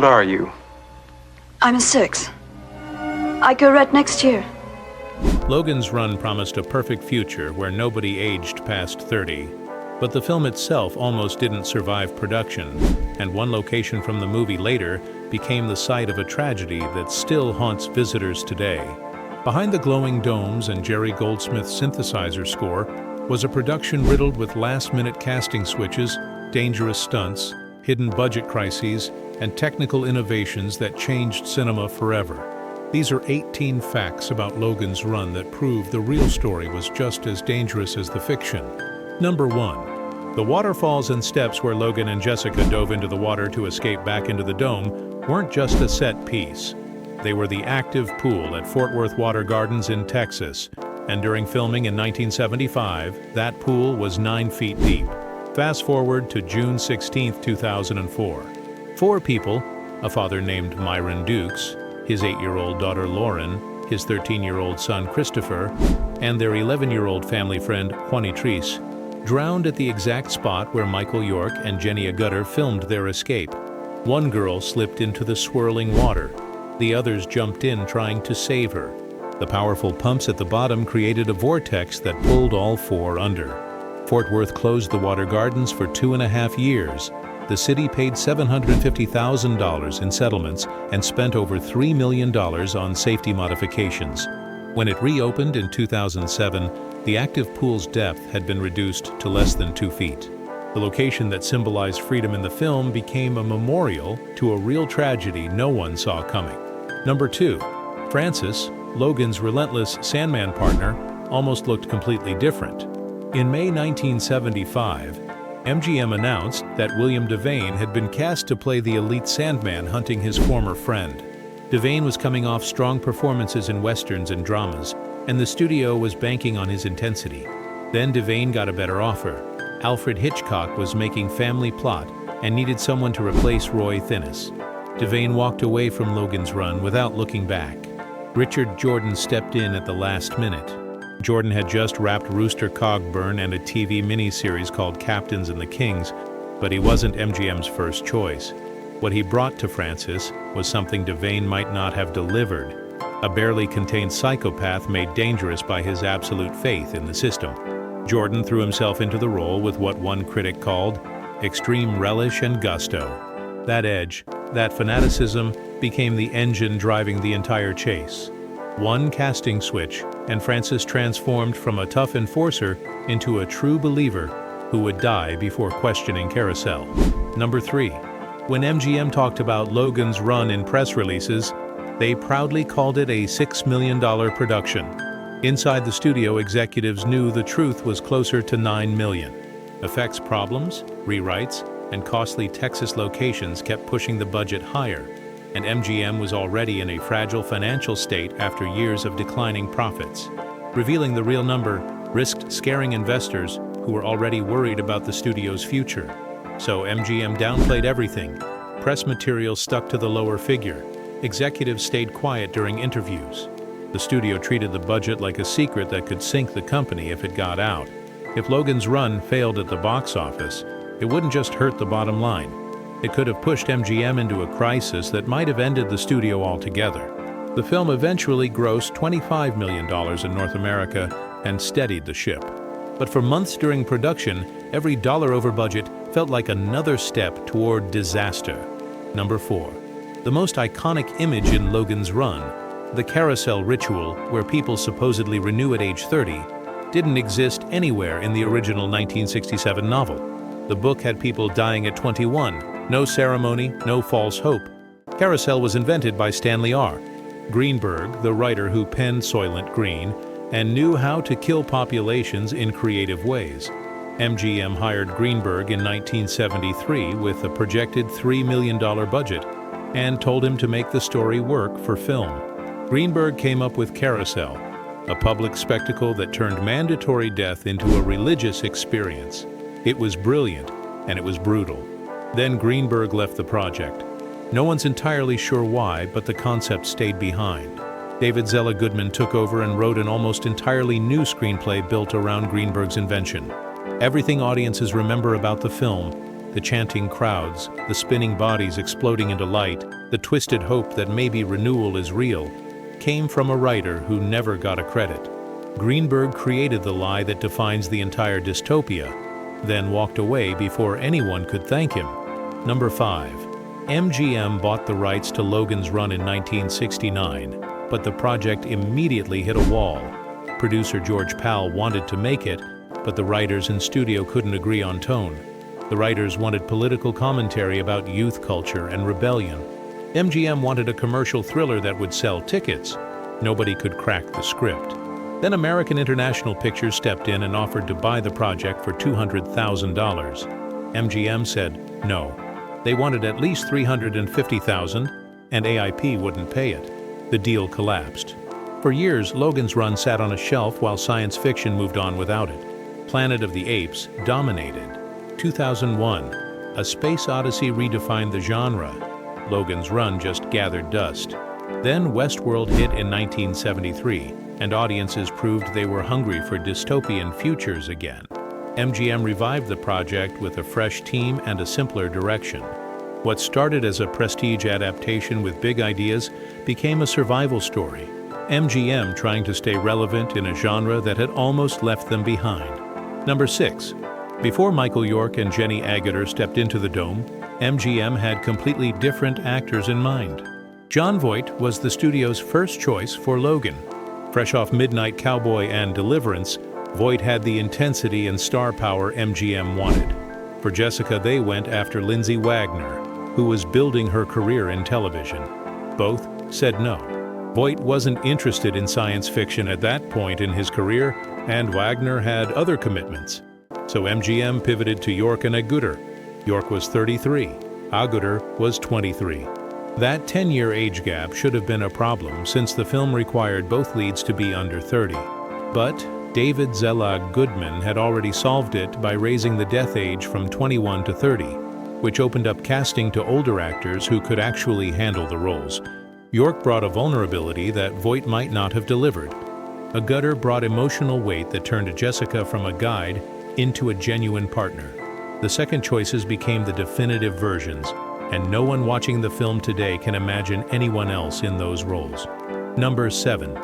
are you? I'm a 6. I go red next year. Logan's Run promised a perfect future where nobody aged past 30. But the film itself almost didn't survive production, and one location from the movie later became the site of a tragedy that still haunts visitors today. Behind the glowing domes and Jerry Goldsmith's synthesizer score was a production riddled with last-minute casting switches, dangerous stunts, hidden budget crises, and technical innovations that changed cinema forever. These are 18 facts about Logan's Run that prove the real story was just as dangerous as the fiction. Number 1. The waterfalls and steps where Logan and Jessica dove into the water to escape back into the dome weren't just a set piece. They were the active pool at Fort Worth Water Gardens in Texas, and during filming in 1975, that pool was 9 feet deep. Fast forward to June 16, 2004. 4 people, a father named Myron Dukes, his 8-year-old daughter Lauren, his 13-year-old son Christopher, and their 11-year-old family friend Juanitrice, drowned at the exact spot where Michael York and Jenny Agutter filmed their escape. One girl slipped into the swirling water. The others jumped in trying to save her. The powerful pumps at the bottom created a vortex that pulled all 4 under. Fort Worth closed the water gardens for 2.5 years. The city paid $750,000 in settlements and spent over $3 million on safety modifications. When it reopened in 2007, the active pool's depth had been reduced to less than 2 feet. The location that symbolized freedom in the film became a memorial to a real tragedy no one saw coming. Number 2. Francis, Logan's relentless Sandman partner, almost looked completely different. In May 1975, MGM announced that William Devane had been cast to play the elite Sandman hunting his former friend. Devane was coming off strong performances in westerns and dramas, and the studio was banking on his intensity. Then Devane got a better offer. Alfred Hitchcock was making Family Plot and needed someone to replace Roy Thinnes. Devane walked away from Logan's Run without looking back. Richard Jordan stepped in at the last minute. Jordan had just wrapped Rooster Cogburn and a TV miniseries called Captains and the Kings, but he wasn't MGM's first choice. What he brought to Francis was something Devane might not have delivered, a barely contained psychopath made dangerous by his absolute faith in the system. Jordan threw himself into the role with what one critic called extreme relish and gusto. That edge, that fanaticism, became the engine driving the entire chase. One casting switch, and Francis transformed from a tough enforcer into a true believer who would die before questioning Carousel. Number 3. When MGM talked about Logan's Run in press releases, they proudly called it a $6 million production. Inside the studio, executives knew the truth was closer to $9 million. Effects problems, rewrites, and costly Texas locations kept pushing the budget higher, and MGM was already in a fragile financial state after years of declining profits. Revealing the real number risked scaring investors who were already worried about the studio's future. So MGM downplayed everything. Press material stuck to the lower figure. Executives stayed quiet during interviews. The studio treated the budget like a secret that could sink the company if it got out. If Logan's Run failed at the box office, it wouldn't just hurt the bottom line. It could have pushed MGM into a crisis that might have ended the studio altogether. The film eventually grossed $25 million in North America and steadied the ship. But for months during production, every dollar over budget felt like another step toward disaster. Number 4. The most iconic image in Logan's Run, the Carousel ritual where people supposedly renew at age 30, didn't exist anywhere in the original 1967 novel. The book had people dying at 21, no ceremony, no false hope. Carousel was invented by Stanley Greenberg, the writer who penned Soylent Green, and knew how to kill populations in creative ways. MGM hired Greenberg in 1973 with a projected $3 million budget and told him to make the story work for film. Greenberg came up with Carousel, a public spectacle that turned mandatory death into a religious experience. It was brilliant, and it was brutal. Then Greenberg left the project. No one's entirely sure why, but the concept stayed behind. David Zella Goodman took over and wrote an almost entirely new screenplay built around Greenberg's invention. Everything audiences remember about the film, the chanting crowds, the spinning bodies exploding into light, The twisted hope that maybe renewal is real came from a writer who never got a credit. Greenberg created the lie that defines the entire dystopia, then walked away before anyone could thank him. Number 5. MGM bought the rights to Logan's Run in 1969, but the project immediately hit a wall. Producer George Pal wanted to make it, but the writers and studio couldn't agree on tone. The writers wanted political commentary about youth culture and rebellion. MGM wanted a commercial thriller that would sell tickets. Nobody could crack the script. Then American International Pictures stepped in and offered to buy the project for $200,000. MGM said no. They wanted at least $350,000, and AIP wouldn't pay it. The deal collapsed. For years, Logan's Run sat on a shelf while science fiction moved on without it. Planet of the Apes dominated. 2001, A Space Odyssey redefined the genre. Logan's Run just gathered dust. Then Westworld hit in 1973, and audiences proved they were hungry for dystopian futures again. MGM revived the project with a fresh team and a simpler direction. What started as a prestige adaptation with big ideas became a survival story. MGM trying to stay relevant in a genre that had almost left them behind. Number 6. Before Michael York and Jenny Agutter stepped into the Dome, MGM had completely different actors in mind. Jon Voight was the studio's first choice for Logan. Fresh off Midnight Cowboy and Deliverance, Voight had the intensity and star power MGM wanted. For Jessica, they went after Lindsay Wagner, who was building her career in television. Both said no. Voight wasn't interested in science fiction at that point in his career, and Wagner had other commitments. So MGM pivoted to York and Agutter. York was 33, Agutter was 23. That 10-year age gap should have been a problem since the film required both leads to be under 30. But David Zelig Goodman had already solved it by raising the death age from 21 to 30, which opened up casting to older actors who could actually handle the roles. York brought a vulnerability that Voight might not have delivered. Agutter brought emotional weight that turned Jessica from a guide into a genuine partner. The second choices became the definitive versions, and no one watching the film today can imagine anyone else in those roles. Number 7.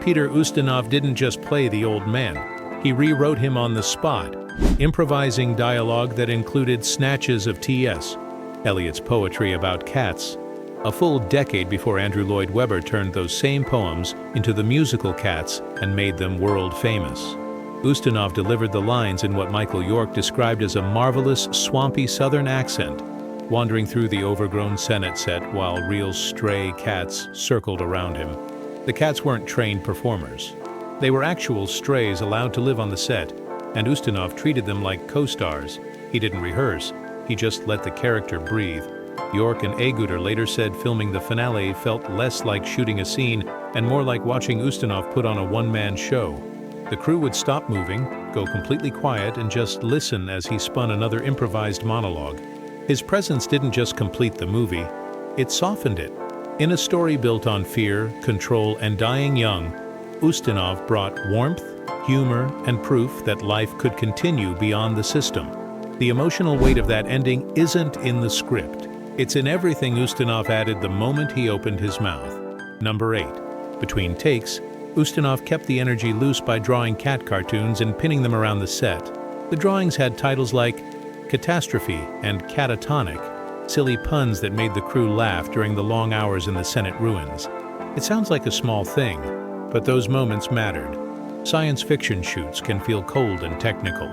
Peter Ustinov didn't just play the old man. He rewrote him on the spot, improvising dialogue that included snatches of T.S. Eliot's poetry about cats, a full decade before Andrew Lloyd Webber turned those same poems into the musical Cats and made them world famous. Ustinov delivered the lines in what Michael York described as a marvelous, swampy southern accent, wandering through the overgrown Senate set while real stray cats circled around him. The cats weren't trained performers. They were actual strays allowed to live on the set, and Ustinov treated them like co-stars. He didn't rehearse, he just let the character breathe. York and Agutter later said filming the finale felt less like shooting a scene and more like watching Ustinov put on a one-man show. The crew would stop moving, go completely quiet, and just listen as he spun another improvised monologue. His presence didn't just complete the movie, it softened it. In a story built on fear, control, and dying young, Ustinov brought warmth, humor, and proof that life could continue beyond the system. The emotional weight of that ending isn't in the script. It's in everything Ustinov added the moment he opened his mouth. Number 8. Between takes, Ustinov kept the energy loose by drawing cat cartoons and pinning them around the set. The drawings had titles like Catastrophe and Catatonic, silly puns that made the crew laugh during the long hours in the Senate ruins. It sounds like a small thing, but those moments mattered. Science fiction shoots can feel cold and technical,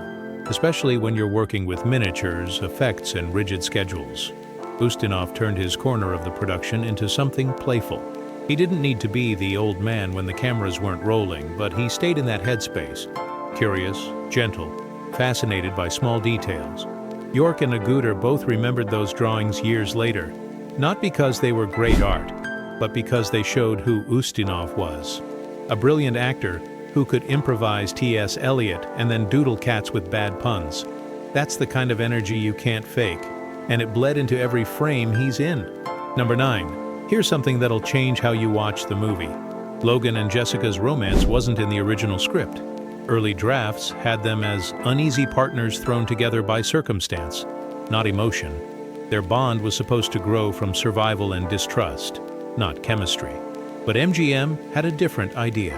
especially when you're working with miniatures, effects, and rigid schedules. Ustinov turned his corner of the production into something playful. He didn't need to be the old man when the cameras weren't rolling, but he stayed in that headspace, curious, gentle, fascinated by small details. York and Agutter both remembered those drawings years later, not because they were great art, but because they showed who Ustinov was. A brilliant actor who could improvise T.S. Eliot and then doodle cats with bad puns. That's the kind of energy you can't fake, and it bled into every frame he's in. Number 9. Here's something that'll change how you watch the movie. Logan and Jessica's romance wasn't in the original script. Early drafts had them as uneasy partners thrown together by circumstance, not emotion. Their bond was supposed to grow from survival and distrust, not chemistry. But MGM had a different idea.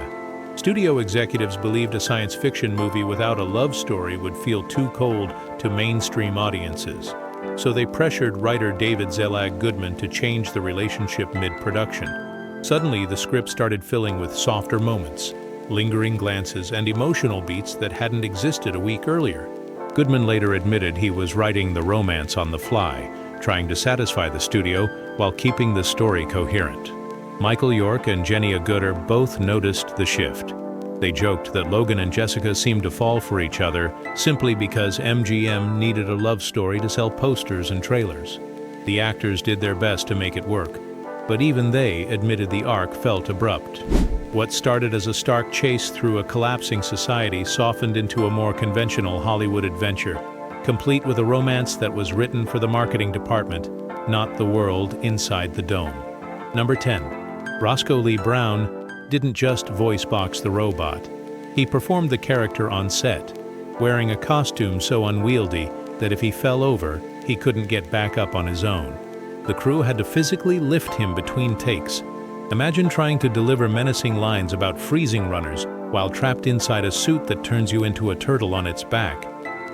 Studio executives believed a science fiction movie without a love story would feel too cold to mainstream audiences. So they pressured writer David Zelig Goodman to change the relationship mid-production. Suddenly, the script started filling with softer moments, lingering glances, and emotional beats that hadn't existed a week earlier. Goodman later admitted he was writing the romance on the fly, trying to satisfy the studio while keeping the story coherent. Michael York and Jenny Agutter both noticed the shift. They joked that Logan and Jessica seemed to fall for each other simply because MGM needed a love story to sell posters and trailers. The actors did their best to make it work, but even they admitted the arc felt abrupt. What started as a stark chase through a collapsing society softened into a more conventional Hollywood adventure, complete with a romance that was written for the marketing department, not the world inside the dome. Number 10. Roscoe Lee Browne didn't just voice box the robot. He performed the character on set, wearing a costume so unwieldy that if he fell over, he couldn't get back up on his own. The crew had to physically lift him between takes. Imagine trying to deliver menacing lines about freezing runners while trapped inside a suit that turns you into a turtle on its back.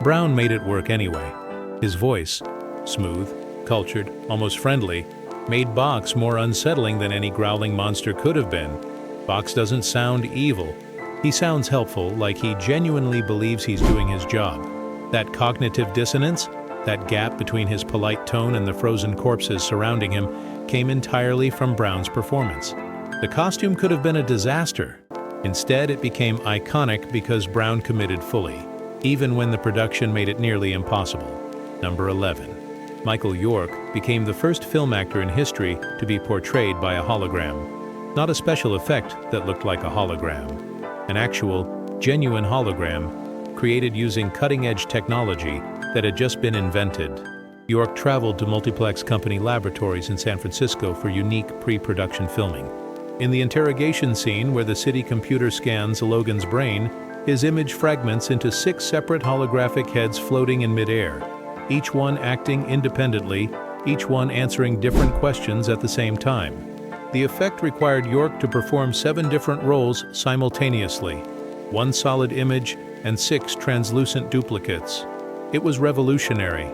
Browne made it work anyway. His voice, smooth, cultured, almost friendly, made Box more unsettling than any growling monster could have been. Box doesn't sound evil. He sounds helpful, like he genuinely believes he's doing his job. That cognitive dissonance, that gap between his polite tone and the frozen corpses surrounding him, came entirely from Browne's performance. The costume could have been a disaster. Instead, it became iconic because Browne committed fully, even when the production made it nearly impossible. Number 11. Michael York became the first film actor in history to be portrayed by a hologram. Not a special effect that looked like a hologram. An actual, genuine hologram created using cutting-edge technology that had just been invented. York traveled to multiplex company laboratories in San Francisco for unique pre-production filming. In the interrogation scene where the city computer scans Logan's brain, his image fragments into 6 separate holographic heads floating in midair, each one acting independently, each one answering different questions at the same time. The effect required York to perform 7 different roles simultaneously, 1 solid image and 6 translucent duplicates. It was revolutionary.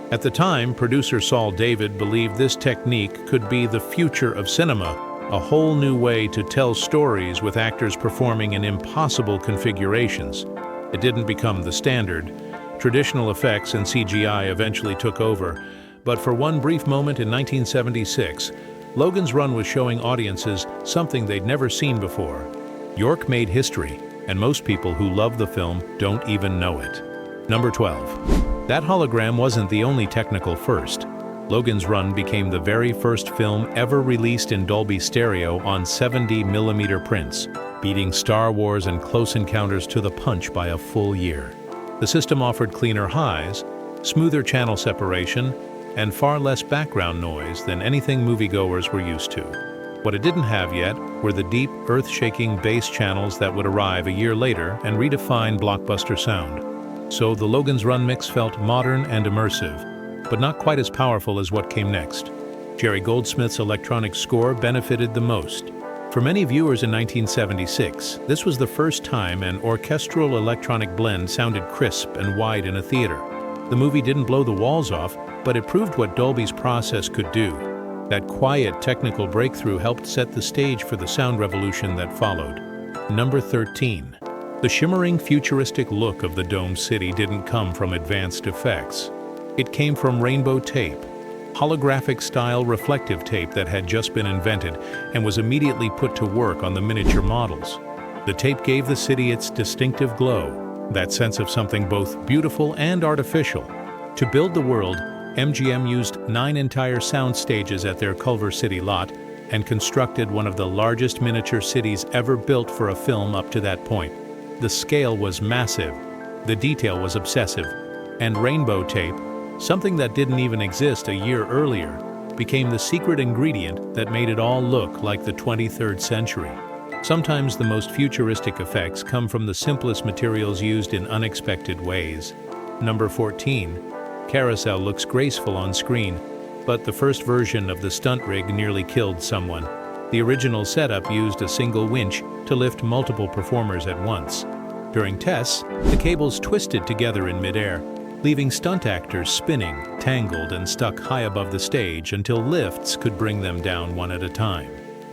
At the time, producer Saul David believed this technique could be the future of cinema, a whole new way to tell stories with actors performing in impossible configurations. It didn't become the standard. Traditional effects and CGI eventually took over, but for one brief moment in 1976, Logan's Run was showing audiences something they'd never seen before. York made history, and most people who love the film don't even know it. Number 12. That hologram wasn't the only technical first. Logan's Run became the very first film ever released in Dolby Stereo on 70mm prints, beating Star Wars and Close Encounters to the punch by a full year. The system offered cleaner highs, smoother channel separation, and far less background noise than anything moviegoers were used to. What it didn't have yet were the deep, earth-shaking bass channels that would arrive a year later and redefine blockbuster sound. So the Logan's Run mix felt modern and immersive, but not quite as powerful as what came next. Jerry Goldsmith's electronic score benefited the most. For many viewers in 1976, this was the first time an orchestral electronic blend sounded crisp and wide in a theater. The movie didn't blow the walls off, but it proved what Dolby's process could do. That quiet technical breakthrough helped set the stage for the sound revolution that followed. Number 13. The shimmering futuristic look of the domed city didn't come from advanced effects. It came from rainbow tape, holographic-style reflective tape that had just been invented and was immediately put to work on the miniature models. The tape gave the city its distinctive glow, that sense of something both beautiful and artificial. To build the world, MGM used 9 entire sound stages at their Culver City lot and constructed one of the largest miniature cities ever built for a film up to that point. The scale was massive, the detail was obsessive, and rainbow tape, something that didn't even exist a year earlier, became the secret ingredient that made it all look like the 23rd century. Sometimes the most futuristic effects come from the simplest materials used in unexpected ways. Number 14. Carousel looks graceful on screen, but the first version of the stunt rig nearly killed someone. The original setup used a single winch to lift multiple performers at once. During tests, the cables twisted together in midair, leaving stunt actors spinning, tangled, and stuck high above the stage until lifts could bring them down one at a time.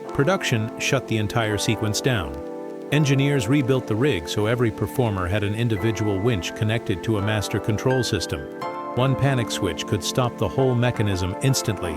Production shut the entire sequence down. Engineers rebuilt the rig so every performer had an individual winch connected to a master control system. One panic switch could stop the whole mechanism instantly.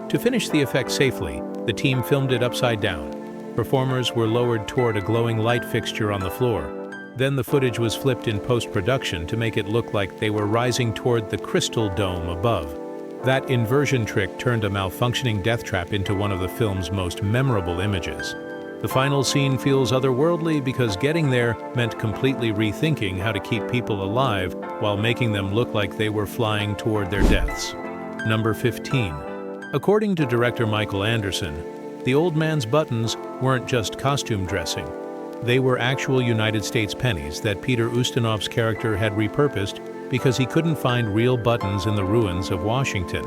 To finish the effect safely, the team filmed it upside down. Performers were lowered toward a glowing light fixture on the floor. Then the footage was flipped in post-production to make it look like they were rising toward the crystal dome above. That inversion trick turned a malfunctioning death trap into one of the film's most memorable images. The final scene feels otherworldly because getting there meant completely rethinking how to keep people alive while making them look like they were flying toward their deaths. Number 15. According to director Michael Anderson, the old man's buttons weren't just costume dressing. They were actual United States pennies that Peter Ustinov's character had repurposed because he couldn't find real buttons in the ruins of Washington.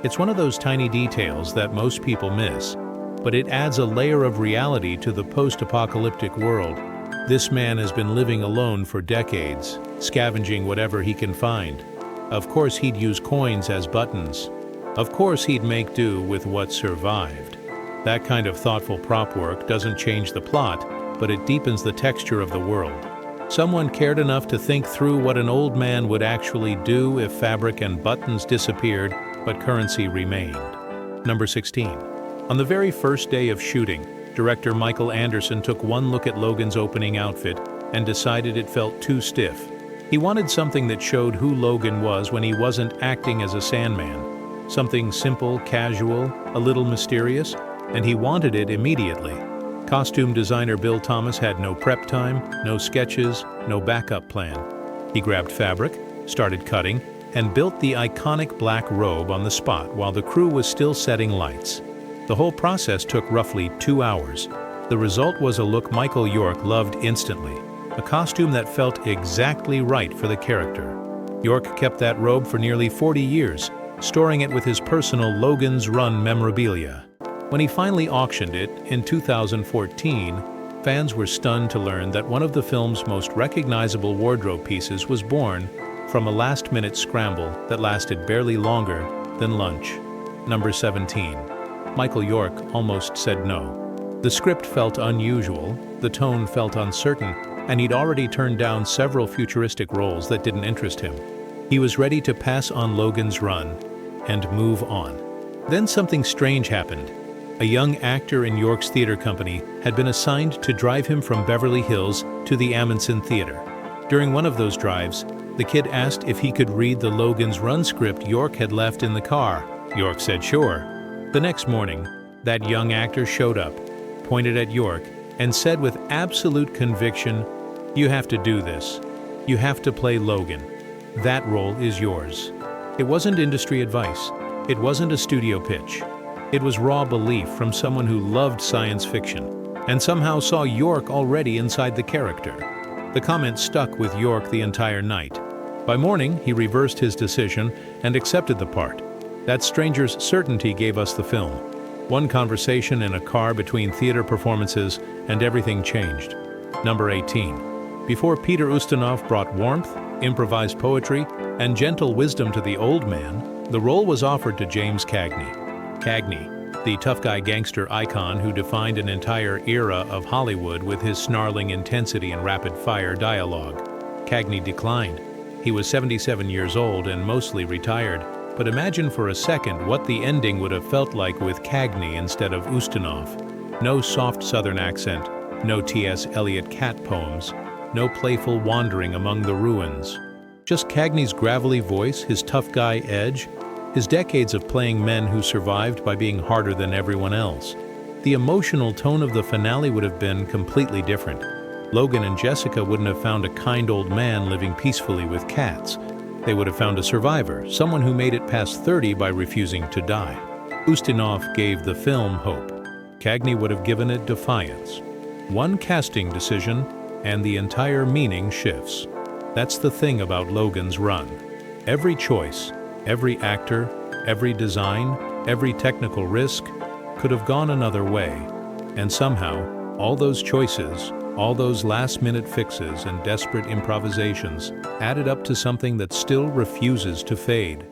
It's one of those tiny details that most people miss, but it adds a layer of reality to the post-apocalyptic world. This man has been living alone for decades, scavenging whatever he can find. Of course he'd use coins as buttons. Of course he'd make do with what survived. That kind of thoughtful prop work doesn't change the plot, but it deepens the texture of the world. Someone cared enough to think through what an old man would actually do if fabric and buttons disappeared, but currency remained. Number 16. On the very first day of shooting, director Michael Anderson took one look at Logan's opening outfit and decided it felt too stiff. He wanted something that showed who Logan was when he wasn't acting as a Sandman. Something simple, casual, a little mysterious, and he wanted it immediately. Costume designer Bill Thomas had no prep time, no sketches, no backup plan. He grabbed fabric, started cutting, and built the iconic black robe on the spot while the crew was still setting lights. The whole process took roughly 2 hours. The result was a look Michael York loved instantly, a costume that felt exactly right for the character. York kept that robe for nearly 40 years, storing it with his personal Logan's Run memorabilia. When he finally auctioned it in 2014, fans were stunned to learn that one of the film's most recognizable wardrobe pieces was born from a last-minute scramble that lasted barely longer than lunch. Number 17. Michael York almost said no. The script felt unusual, the tone felt uncertain, and he'd already turned down several futuristic roles that didn't interest him. He was ready to pass on Logan's Run and move on. Then something strange happened. A young actor in York's theater company had been assigned to drive him from Beverly Hills to the Amundsen Theater. During one of those drives, the kid asked if he could read the Logan's Run script York had left in the car. York said sure. The next morning, that young actor showed up, pointed at York, and said with absolute conviction, "You have to do this. You have to play Logan. That role is yours." It wasn't industry advice. It wasn't a studio pitch. It was raw belief from someone who loved science fiction and somehow saw York already inside the character. The comment stuck with York the entire night. By morning, he reversed his decision and accepted the part. That stranger's certainty gave us the film. One conversation in a car between theater performances, and everything changed. Number 18. Before Peter Ustinov brought warmth, improvised poetry, and gentle wisdom to the old man, the role was offered to James Cagney. Cagney, the tough guy gangster icon who defined an entire era of Hollywood with his snarling intensity and rapid-fire dialogue. Cagney declined. He was 77 years old and mostly retired, but imagine for a second what the ending would have felt like with Cagney instead of Ustinov. No soft southern accent, no T.S. Eliot cat poems, no playful wandering among the ruins. Just Cagney's gravelly voice, his tough guy edge, his decades of playing men who survived by being harder than everyone else. The emotional tone of the finale would have been completely different. Logan and Jessica wouldn't have found a kind old man living peacefully with cats. They would have found a survivor, someone who made it past 30 by refusing to die. Ustinov gave the film hope. Cagney would have given it defiance. One casting decision, and the entire meaning shifts. That's the thing about Logan's Run. Every choice, every actor, Every design, every technical risk could have gone another way. And somehow, all those choices, all those last-minute fixes and desperate improvisations added up to something that still refuses to fade.